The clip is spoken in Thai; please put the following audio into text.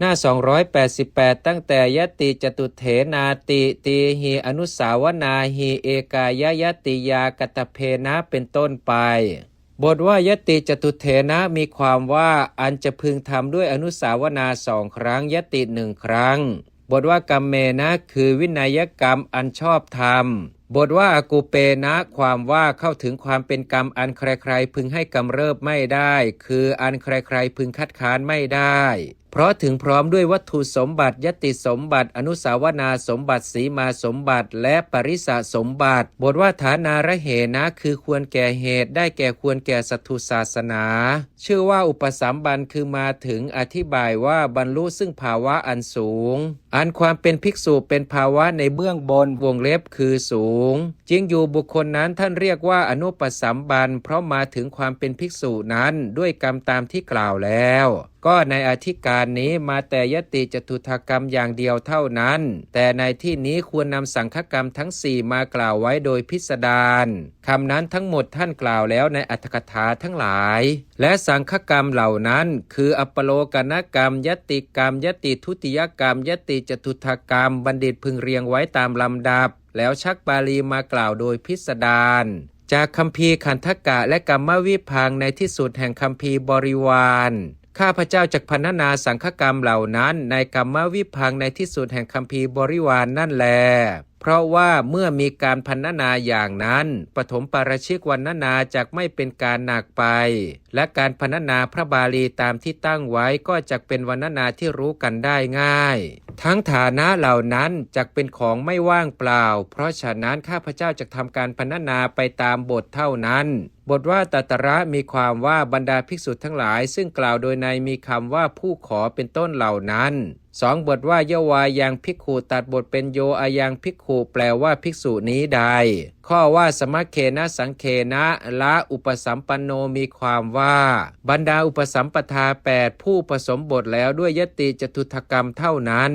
น้า288ตั้งแต่ยติจตุเถนาติตีหีอนุสาวนาหีเอกายยติยากัตเพนะเป็นต้นไปบทว่ายติจตุเถนะมีความว่าอันจะพึงทำด้วยอนุสาวนา2 ครั้งยติ1 ครั้งบทว่ากรรมเมนะคือวินัยกรรมอันชอบธรรมบทว่าอากูเปนะความว่าเข้าถึงความเป็นกรรมอันใครๆพึงให้กำเริบไม่ได้คืออันใครๆพึงคัดค้านไม่ได้เพราะถึงพร้อมด้วยวัตถุสมบัติยติสมบัติอนุสาวนาสมบัติสีมาสมบัติและปริสะสมบัติบทว่าฐานาระเหนะคือควรแก่เหตุได้แก่ควรแก่สัตถุศาสนาชื่อว่าอุปสัมบันคือมาถึงอธิบายว่าบรรลุซึ่งภาวะอันสูงอันความเป็นภิกษุเป็นภาวะในเบื้องบนวงเล็บคือสูงจริงอยู่บุคคลนั้นท่านเรียกว่าอนุปสัมบันเพราะมาถึงความเป็นภิกษุนั้นด้วยกรรมตามที่กล่าวแล้วก็ในอธิการนี้มาแต่ยติจตุถกรรมอย่างเดียวเท่านั้นแต่ในที่นี้ควรนำสังฆกรรมทั้ง4มากล่าวไว้โดยพิสดารคำนั้นทั้งหมดท่านกล่าวแล้วในอรรถกถาทั้งหลายและสังฆกรรมเหล่านั้นคืออัปปโลกนกรรมยติกรรมยติทุติยกรรมยติจตุถกรรมบัณฑิตพึงเรียงไว้ตามลำดับแล้วชักบาลีมากล่าวโดยพิสดารจากคัมภีร์ขันธกะและกัมมวิภังค์ในที่สุดแห่งคัมภีร์บริวารข้าพเจ้าจักพรรณนาสังฆกรรมเหล่านั้นในกัมมวิภังค์ในที่สุดแห่งคัมภีร์บริวารนั่นแลเพราะว่าเมื่อมีการพรรณนาอย่างนั้นปฐมปาราชิกวรรณนาจักไม่เป็นการหนักไปและการพรรณนาพระบาลีตามที่ตั้งไว้ก็จักเป็นวรรณนาที่รู้กันได้ง่ายทั้งฐานะเหล่านั้นจักเป็นของไม่ว่างเปล่าเพราะฉะนั้นข้าพเจ้าจะทำการพรรณนาไปตามบทเท่านั้นบทว่าตัตระมีความว่าบรรดาภิกษุทั้งหลายซึ่งกล่าวโดยในมีคำว่าผู้ขอเป็นต้นเหล่านั้น2บทว่ายวายังภิกขุตัดบทเป็นโยอายังภิกขุแปลว่าภิกษุนี้ใดข้อว่าสมัคเคนะสังเคนะละอุปสัมปันโนมีความว่าบรรดาอุปสัมปทา8ผู้ผสมบทแล้วด้วยยติจตุถกรรมเท่านั้น